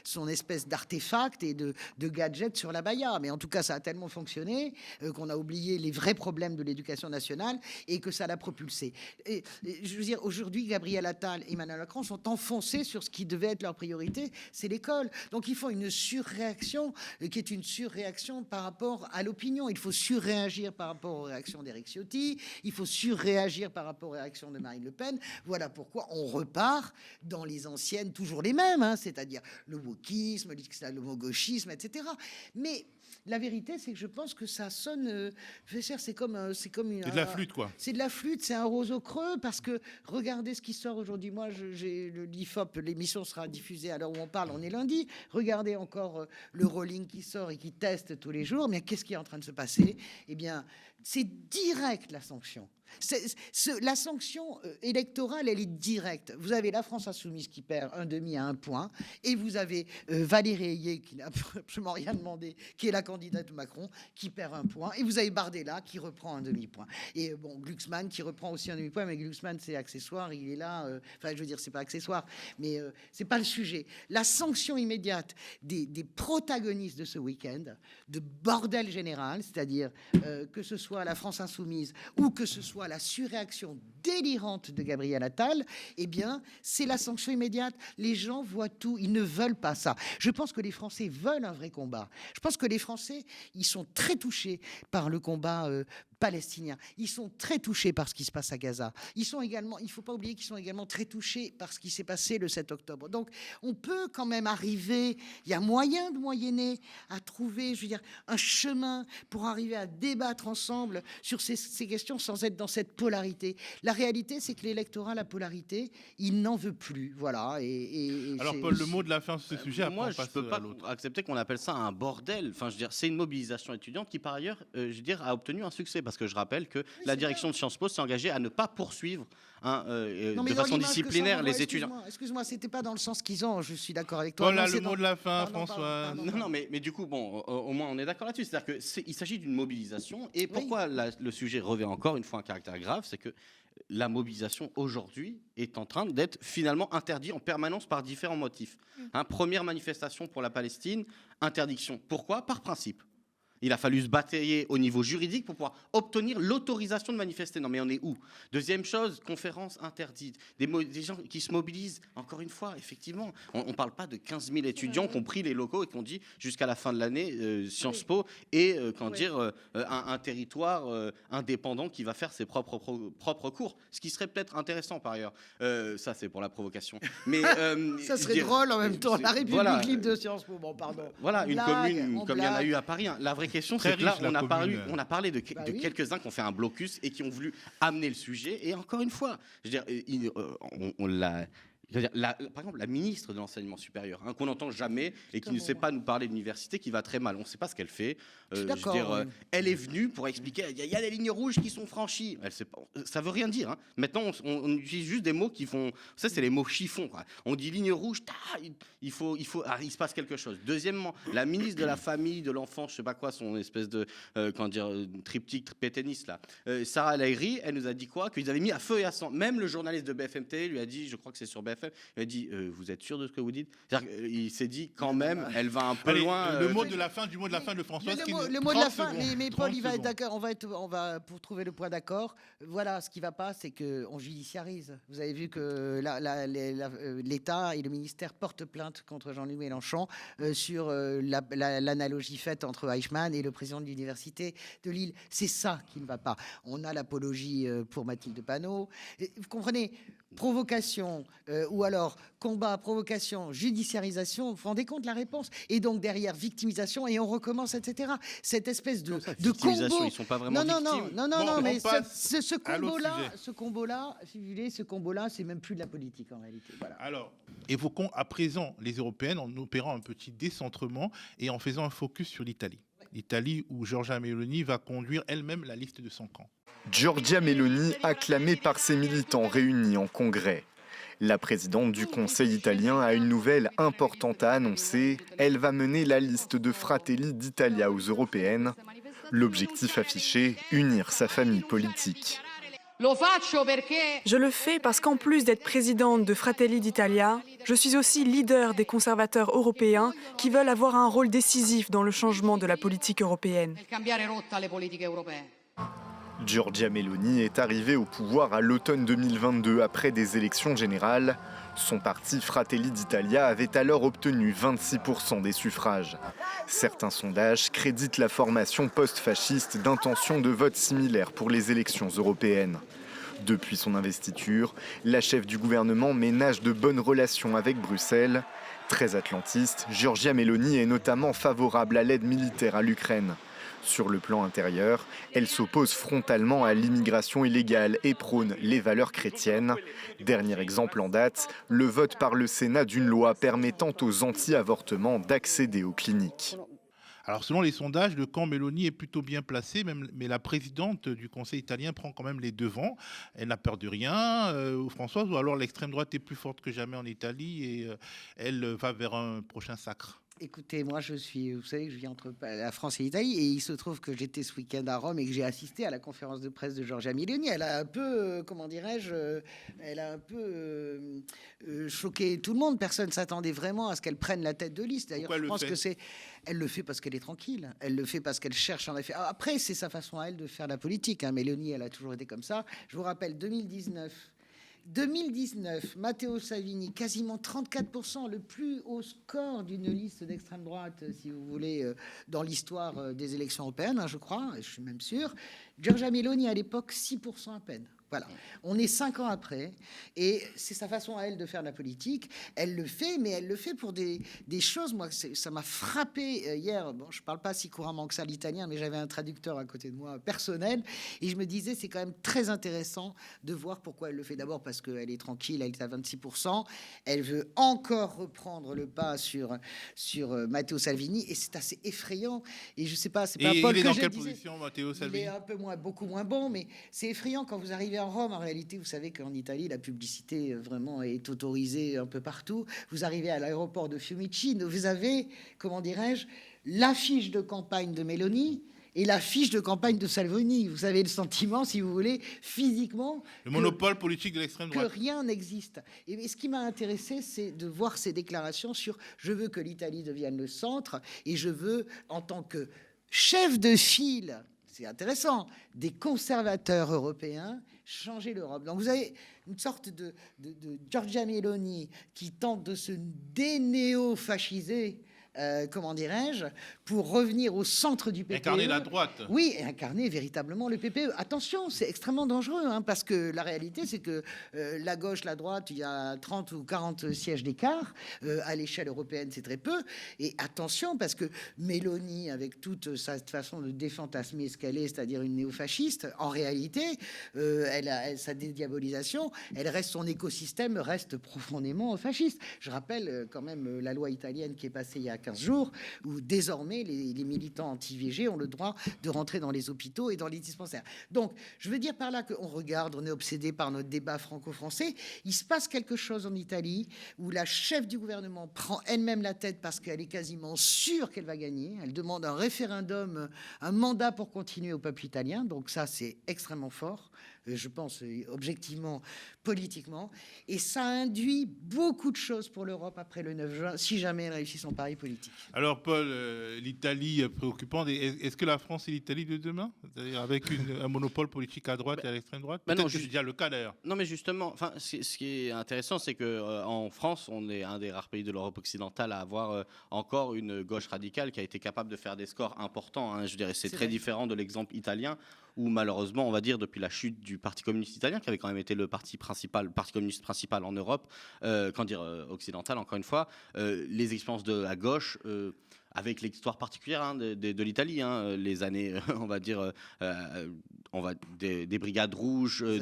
son espèce d'artefact et de gadget sur la baya. Mais en tout cas, ça a tellement fonctionné qu'on a oublié les vrais problèmes de l'éducation nationale et que ça l'a propulsé. Et je veux dire, aujourd'hui, Gabriel Attal et Emmanuel Macron sont enfoncés sur ce qui devait être leur priorité, c'est l'école. Donc ils font une surréaction qui est une surréaction par rapport à l'opinion. Il faut surréagir par rapport aux réactions d'Éric Ciotti, il faut surréagir par rapport aux réactions de Marine Le Pen. Voilà pourquoi on repart dans les anciennes, toujours les mêmes, c'est-à-dire le wokisme, l'islamo-gauchisme, etc. Mais la vérité, c'est que je pense que ça sonne. C'est comme une. C'est de la flûte, quoi. C'est de la flûte, c'est un roseau creux, parce que regardez ce qui sort aujourd'hui. Moi, j'ai le l'IFOP, l'émission sera diffusée à l'heure où on parle, on est lundi. Regardez encore le rolling qui sort et qui teste tous les jours. Mais qu'est-ce qui est en train de se passer? Eh bien, c'est direct la sanction. La sanction électorale, elle est directe. Vous avez la France Insoumise qui perd 1,5 à 1 point, et vous avez Valérie Ayé, qui n'a absolument rien demandé, qui est la candidate de Macron, qui perd 1 point, et vous avez Bardella qui reprend un demi-point. Et Glucksmann qui reprend aussi un demi-point, mais Glucksmann, c'est accessoire, il est là. Enfin, je veux dire, c'est pas accessoire, mais c'est pas le sujet. La sanction immédiate des protagonistes de ce week-end, de bordel général, c'est-à-dire que ce soit la France Insoumise ou que ce soit la surréaction délirante de Gabriel Attal, eh bien, c'est la sanction immédiate. Les gens voient tout, ils ne veulent pas ça. Je pense que les Français veulent un vrai combat. Je pense que les Français, ils sont très touchés par le combat palestiniens. Ils sont très touchés par ce qui se passe à Gaza. Ils sont également, il ne faut pas oublier qu'ils sont également très touchés par ce qui s'est passé le 7 octobre. Donc, on peut quand même arriver, il y a moyen de moyenner, à trouver, je veux dire, un chemin pour arriver à débattre ensemble sur ces questions sans être dans cette polarité. La réalité, c'est que l'électorat, la polarité, il n'en veut plus. Voilà. Alors, Paul, le mot de la fin sur ce sujet, moi, je ne peux pas accepter qu'on appelle ça un bordel. Enfin, je veux dire, c'est une mobilisation étudiante qui, par ailleurs, je veux dire, a obtenu un succès. parce que je rappelle que la direction de Sciences Po s'est engagée à ne pas poursuivre de façon disciplinaire les étudiants. Excuse-moi, c'était pas dans le sens qu'ils ont, je suis d'accord avec toi. Voilà le mot de la fin, François. Non, mais du coup, bon, au moins on est d'accord là-dessus. C'est-à-dire qu'il s'agit d'une mobilisation. Et pourquoi le sujet revêt encore une fois un caractère grave, c'est que la mobilisation aujourd'hui est en train d'être finalement interdite en permanence par différents motifs. Première manifestation pour la Palestine, interdiction. Pourquoi ? Par principe. Il a fallu se batailler au niveau juridique pour pouvoir obtenir l'autorisation de manifester. Non, mais on est où ? Deuxième chose, conférence interdite. Des gens qui se mobilisent, encore une fois, effectivement. On ne parle pas de 15 000 étudiants qui ont pris les locaux et qui ont dit jusqu'à la fin de l'année, Sciences Po est un territoire indépendant qui va faire ses propres cours. Ce qui serait peut-être intéressant par ailleurs. Ça, c'est pour la provocation. Mais, ça serait drôle en même temps. La République libre de Sciences Po. Bon, pardon. Voilà, une commune comme il y en a eu à Paris. La vraie question, c'est que là, on a parlé de quelques-uns qui ont fait un blocus et qui ont voulu amener le sujet. Et encore une fois, je veux dire, on l'a. Par exemple, la ministre de l'Enseignement supérieur, qu'on n'entend jamais et qui ne sait pas nous parler de l'université, qui va très mal. On ne sait pas ce qu'elle fait. Elle est venue pour expliquer il y a des lignes rouges qui sont franchies. Ça ne veut rien dire. Maintenant, on utilise juste des mots qui font. Ça, c'est les mots chiffons. On dit ligne rouge, il se passe quelque chose. Deuxièmement, la ministre de la Famille, de l'Enfant, je ne sais pas quoi, son espèce de triptyque pétainiste, là. Sarah El Haïry, elle nous a dit quoi ? Qu'ils avaient mis à feu et à sang. Même le journaliste de BFM TV lui a dit, je crois que c'est sur BFM, il a dit vous êtes sûr de ce que vous dites ? Il s'est dit quand même, elle va un peu loin. Le mot de la fin de François. Le mot de la fin, mais Paul, il va être d'accord. On va pour trouver le point d'accord. Voilà, ce qui va pas, c'est qu'on judiciarise. Vous avez vu que l'État et le ministère portent plainte contre Jean-Luc Mélenchon sur l'analogie faite entre Eichmann et le président de l'université de Lille. C'est ça qui ne va pas. On a l'apologie pour Mathilde Panot. Vous comprenez ? Provocation ou alors combat, provocation, judiciarisation, vous vous rendez compte la réponse ? Et donc derrière victimisation et on recommence, etc. Cette espèce de combo. Ils sont pas vraiment victimes. Non, mais ce combo-là, si vous voulez, c'est même plus de la politique en réalité. Voilà. Alors, évoquons à présent les Européennes en opérant un petit décentrement et en faisant un focus sur l'Italie. L'Italie où Giorgia Meloni va conduire elle-même la liste de son camp. Giorgia Meloni, acclamée par ses militants réunis en congrès. La présidente du Conseil italien a une nouvelle importante à annoncer. Elle va mener la liste de Fratelli d'Italia aux européennes. L'objectif affiché, unir sa famille politique. Je le fais parce qu'en plus d'être présidente de Fratelli d'Italia, je suis aussi leader des conservateurs européens qui veulent avoir un rôle décisif dans le changement de la politique européenne. Giorgia Meloni est arrivée au pouvoir à l'automne 2022 après des élections générales. Son parti Fratelli d'Italia avait alors obtenu 26% des suffrages. Certains sondages créditent la formation post-fasciste d'intentions de vote similaires pour les élections européennes. Depuis son investiture, la chef du gouvernement ménage de bonnes relations avec Bruxelles. Très atlantiste, Giorgia Meloni est notamment favorable à l'aide militaire à l'Ukraine. Sur le plan intérieur, elle s'oppose frontalement à l'immigration illégale et prône les valeurs chrétiennes. Dernier exemple en date, le vote par le Sénat d'une loi permettant aux anti-avortements d'accéder aux cliniques. Alors selon les sondages, le camp Meloni est plutôt bien placé, mais la présidente du Conseil italien prend quand même les devants. Elle n'a peur de rien, Françoise, ou alors l'extrême droite est plus forte que jamais en Italie et elle va vers un prochain sacre. Écoutez, moi vous savez que je vis entre la France et l'Italie et il se trouve que j'étais ce week-end à Rome et que j'ai assisté à la conférence de presse de Giorgia Meloni. Elle a un peu, choqué tout le monde. Personne ne s'attendait vraiment à ce qu'elle prenne la tête de liste. D'ailleurs, je pense que elle le fait parce qu'elle est tranquille. Elle le fait parce qu'elle cherche en effet. Après, c'est sa façon à elle de faire la politique. Meloni, elle a toujours été comme ça. Je vous rappelle, 2019, Matteo Salvini, quasiment 34%, le plus haut score d'une liste d'extrême droite, si vous voulez, dans l'histoire des élections européennes, je crois, je suis même sûr. Giorgia Meloni, à l'époque, 6% à peine. Voilà. On est 5 ans après, et c'est sa façon à elle de faire de la politique. Elle le fait, mais elle le fait pour des choses. Moi, ça m'a frappé hier. Bon, je parle pas si couramment que ça l'italien, mais j'avais un traducteur à côté de moi, personnel, et je me disais, c'est quand même très intéressant de voir pourquoi elle le fait. D'abord parce qu'elle est tranquille, elle est à 26%. Elle veut encore reprendre le pas sur Matteo Salvini, et c'est assez effrayant. Et je sais pas, c'est pas Paul que je disais. Il est dans quelle position, Matteo Salvini? Il est un peu beaucoup moins bon, mais c'est effrayant quand vous arrivez en Rome. En réalité, vous savez qu'en Italie, la publicité vraiment est autorisée un peu partout. Vous arrivez à l'aéroport de Fiumicino, vous avez, comment dirais-je, l'affiche de campagne de Meloni et l'affiche de campagne de Salvini. Vous avez le sentiment, si vous voulez, physiquement... Le monopole politique de l'extrême droite. Que rien n'existe. Et ce qui m'a intéressé, c'est de voir ces déclarations sur « je veux que l'Italie devienne le centre et je veux, en tant que chef de file... » c'est intéressant, des conservateurs européens changer l'Europe. Donc vous avez une sorte de Giorgia Meloni qui tente de se dénéo-fasciser, comment dirais-je, pour revenir au centre du PPE. Incarner la droite. Oui, et incarner véritablement le PPE. Attention, c'est extrêmement dangereux, parce que la réalité, c'est que la gauche, la droite, il y a 30 ou 40 sièges d'écart. À l'échelle européenne, c'est très peu. Et attention, parce que Meloni, avec toute sa façon de défantasmer ce qu'elle est, c'est-à-dire une néo-fasciste, en réalité, sa dédiabolisation, son écosystème reste profondément fasciste. Je rappelle quand même la loi italienne qui est passée il y a 15 jours, où désormais les militants anti-IVG ont le droit de rentrer dans les hôpitaux et dans les dispensaires. Donc, je veux dire par là qu'on regarde, on est obsédé par notre débat franco-français. Il se passe quelque chose en Italie où la chef du gouvernement prend elle-même la tête parce qu'elle est quasiment sûre qu'elle va gagner. Elle demande un référendum, un mandat pour continuer au peuple italien. Donc ça, c'est extrêmement fort, je pense, objectivement, politiquement. Et ça induit beaucoup de choses pour l'Europe après le 9 juin, si jamais elle réussit son pari politique. Alors, Paul, l'Italie préoccupante. Est-ce que la France est l'Italie de demain? C'est-à-dire avec un monopole politique à droite et à l'extrême droite? Peut-être que c'est déjà le cas, d'ailleurs. Non, mais justement, ce qui est intéressant, c'est qu'en France, on est un des rares pays de l'Europe occidentale à avoir encore une gauche radicale qui a été capable de faire des scores importants. Je dirais, c'est très différent de l'exemple italien, où malheureusement, on va dire, depuis la chute du Parti communiste italien, qui avait quand même été le parti communiste principal en Europe, occidentale, encore une fois, les expériences de la gauche, avec l'histoire particulière de l'Italie, les années, on va dire, des brigades rouges, des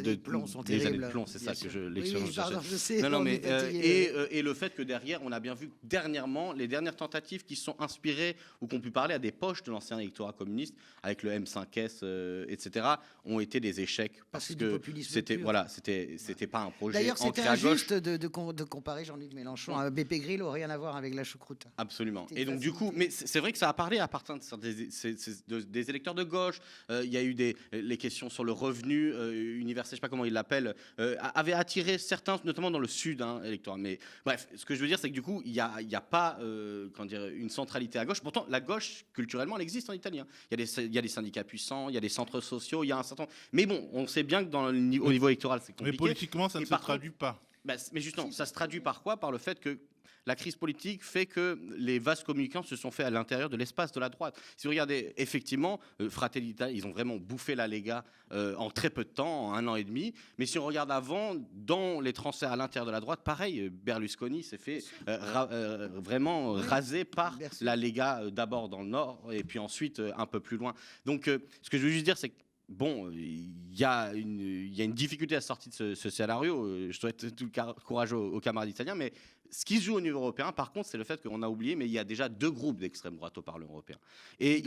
années de plomb, c'est ça sûr. que l'expérience. Je sais. Non, mais et le fait que derrière, on a bien vu dernièrement les dernières tentatives qui sont inspirées ou qu'on pu parler à des poches de l'ancien électorat communiste, avec le M5S, etc., ont été des échecs parce que c'était pas un projet. D'ailleurs, c'était injuste de comparer Jean-Luc Mélenchon à Beppe Grillo, rien à voir avec la choucroute. Absolument. Et donc du coup, mais c'est vrai que ça a parlé à partir des électeurs de gauche. Il y a eu les questions sur le revenu universel, je ne sais pas comment ils l'appellent, avaient attiré certains, notamment dans le sud électoral. Mais bref, ce que je veux dire, c'est que du coup, il y a pas une centralité à gauche. Pourtant, la gauche, culturellement, elle existe en Italie. Il y a des syndicats puissants, il y a des centres sociaux, il y a un certain... Mais bon, on sait bien que au niveau électoral, c'est compliqué. Mais politiquement, ça ne se traduit pas. Mais justement, ça se traduit par quoi? Par le fait que la crise politique fait que les vases communicants se sont faits à l'intérieur de l'espace de la droite. Si vous regardez, effectivement, Fratelli d'Italia, ils ont vraiment bouffé la Lega en très peu de temps, en 1 an et demi. Mais si on regarde avant, dans les transferts à l'intérieur de la droite, pareil, Berlusconi s'est fait vraiment raser par la Lega, d'abord dans le nord, et puis ensuite un peu plus loin. Donc, ce que je veux juste dire, c'est que bon, il y a une difficulté à sortir de ce scénario. Je souhaite tout le courage aux camarades italiens, mais ce qui se joue au niveau européen, par contre, c'est le fait qu'on a oublié, mais il y a déjà 2 groupes d'extrême droite au Parlement européen. Et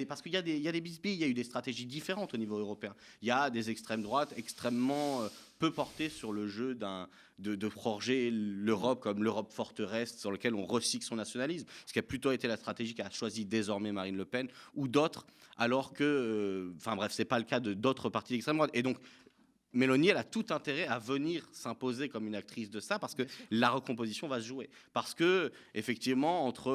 parce qu'il y a des bisbilles, il y a eu des stratégies différentes au niveau européen. Il y a des extrêmes droites extrêmement peu portées sur le jeu de forger l'Europe comme l'Europe forteresse sur lequel on recycle son nationalisme, ce qui a plutôt été la stratégie qu'a choisi désormais Marine Le Pen ou d'autres, alors que, c'est pas le cas de d'autres partis d'extrême droite. Et donc, Meloni, elle a tout intérêt à venir s'imposer comme une actrice de ça, parce que la recomposition va se jouer. Parce que, effectivement, entre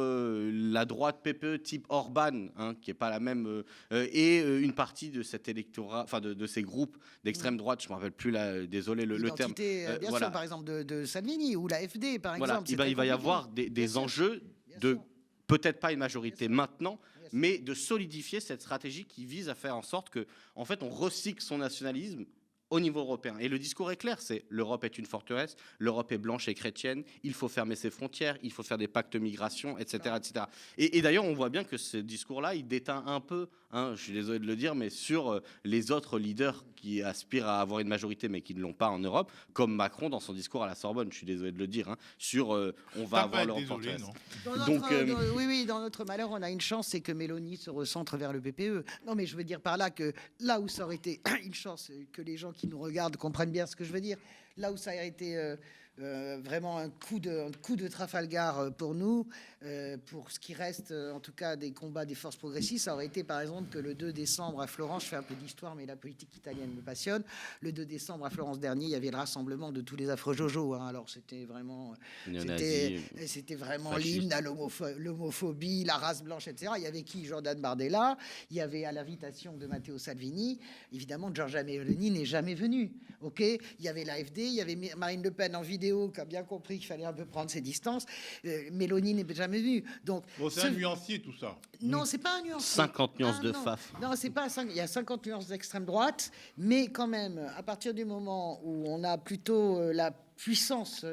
la droite PPE type Orban, qui n'est pas la même, et une partie de cet électorat, de ces groupes d'extrême droite, je ne me rappelle plus, désolé le terme. Bien sûr, par exemple, de Salvini ou l'AfD, par exemple. Il va y avoir des enjeux de peut-être pas une majorité maintenant, mais de solidifier cette stratégie qui vise à faire en sorte que, en fait, on recycle son nationalisme au niveau européen. Et le discours est clair, c'est l'Europe est une forteresse, l'Europe est blanche et chrétienne, il faut fermer ses frontières, il faut faire des pactes de migration, etc. etc. Et d'ailleurs, on voit bien que ce discours-là, il déteint un peu, je suis désolé de le dire, mais sur les autres leaders qui aspirent à avoir une majorité, mais qui ne l'ont pas en Europe, comme Macron dans son discours à la Sorbonne, je suis désolé de le dire, sur on va avoir l'Europe forteresse. Oui, dans notre malheur, on a une chance, c'est que Mélanie se recentre vers le PPE. Non, mais je veux dire par là que là où ça aurait été une chance que les gens qui nous regardent comprennent bien ce que je veux dire. Là où ça a été vraiment un coup de Trafalgar pour nous, pour ce qui reste en tout cas des combats des forces progressistes, ça aurait été par exemple que le 2 décembre à Florence, je fais un peu d'histoire mais la politique italienne me passionne, le 2 décembre à Florence dernier, il y avait le rassemblement de tous les affreux Jojo, alors c'était vraiment l'hymne à l'homophobie, la race blanche, etc. Il y avait qui? Jordan Bardella, il y avait à l'invitation de Matteo Salvini, évidemment Giorgia Meloni n'est jamais venue, ok? Il y avait l'AfD, il y avait Marine Le Pen en vidéo qui a bien compris qu'il fallait un peu prendre ses distances. Mélanie n'est jamais venue. Donc, c'est un nuancier tout ça. Non, c'est pas un nuancier. 50 nuances de faf. Non, c'est pas il y a 50 nuances d'extrême droite, mais quand même, à partir du moment où on a plutôt la puissance,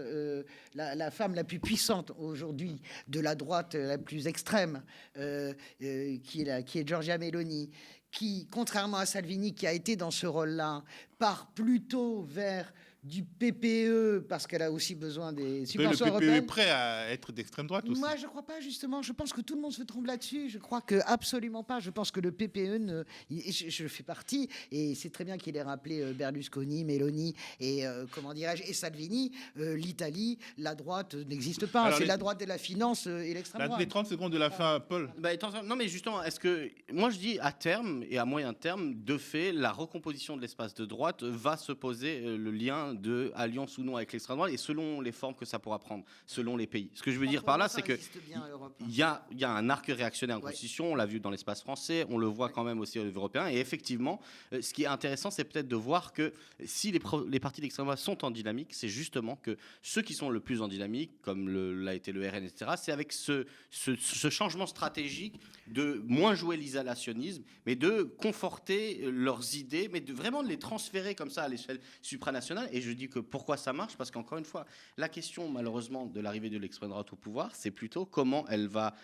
la femme la plus puissante aujourd'hui de la droite la plus extrême, qui est Giorgia Meloni, qui, contrairement à Salvini, qui a été dans ce rôle-là, part plutôt vers du PPE, parce qu'elle a aussi besoin des subventions européennes. Le PPE est prêt à être d'extrême droite aussi. Moi, je ne crois pas, justement. Je pense que tout le monde se trompe là-dessus. Je crois que absolument pas. Je pense que le PPE, je fais partie, et c'est très bien qu'il ait rappelé Berlusconi, Meloni et, et Salvini. L'Italie, la droite n'existe pas. Alors, c'est la droite de la finance et l'extrême droite. Les 30 secondes de la fin, Paul. Non, mais justement, est-ce que... Moi, je dis à terme, et à moyen terme, de fait, la recomposition de l'espace de droite va se poser le lien de alliance ou non avec l'extrême droite, et selon les formes que ça pourra prendre, selon les pays. Ce que je veux dire par là, c'est que il y a un arc réactionnaire en Constitution, on l'a vu dans l'espace français, on le voit quand même aussi au niveau européen, et effectivement, ce qui est intéressant, c'est peut-être de voir que si les partis d'extrême droite sont en dynamique, c'est justement que ceux qui sont le plus en dynamique, comme l'a été le RN, etc., c'est avec ce changement stratégique de moins jouer l'isolationnisme, mais de conforter leurs idées, mais vraiment de les transférer comme ça à l'échelle supranationale. Et je dis que pourquoi ça marche, parce qu'encore une fois, la question malheureusement de l'arrivée de l'extrême droite au pouvoir, c'est plutôt comment elle va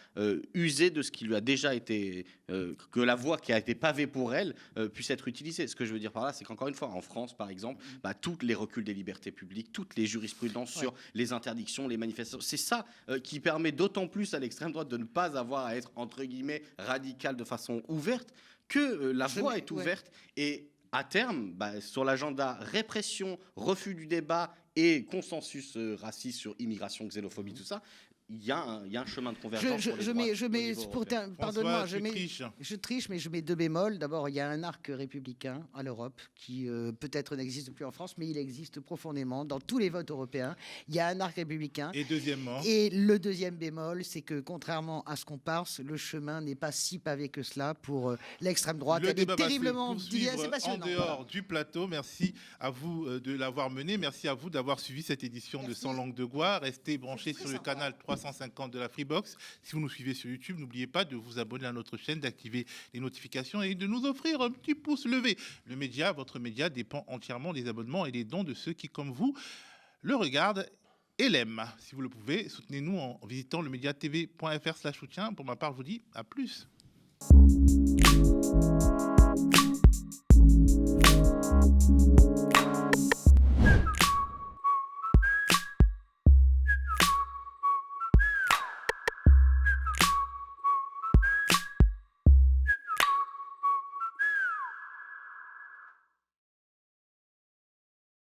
user de ce qui lui a déjà été, que la voie qui a été pavée pour elle puisse être utilisée. Ce que je veux dire par là, c'est qu'encore une fois, en France par exemple, tous les reculs des libertés publiques, toutes les jurisprudences sur les interdictions, les manifestations, c'est ça qui permet d'autant plus à l'extrême droite de ne pas avoir à être entre guillemets radicale de façon ouverte, que la voie est ouverte. Et à terme, sur l'agenda répression, refus du débat et consensus raciste sur immigration, xénophobie, tout ça, il y a un chemin de convergence. Pardonne-moi, je triche, mais je mets deux bémols. D'abord, il y a un arc républicain à l'Europe qui peut-être n'existe plus en France, mais il existe profondément dans tous les votes européens. Il y a un arc républicain. Et deuxièmement. Et le deuxième bémol, c'est que contrairement à ce qu'on pense, le chemin n'est pas si pavé que cela pour l'extrême droite. Le débat va se poursuivre en dehors du plateau. Merci à vous de l'avoir mené. Merci à vous d'avoir suivi cette édition de Sans langue de Goua. Restez branchés sur le canal 350 de la Freebox. Si vous nous suivez sur YouTube, n'oubliez pas de vous abonner à notre chaîne, d'activer les notifications et de nous offrir un petit pouce levé. Le média, votre média, dépend entièrement des abonnements et des dons de ceux qui, comme vous, le regardent et l'aiment. Si vous le pouvez, soutenez-nous en visitant lemediatv.fr/soutien. Pour ma part, je vous dis à plus.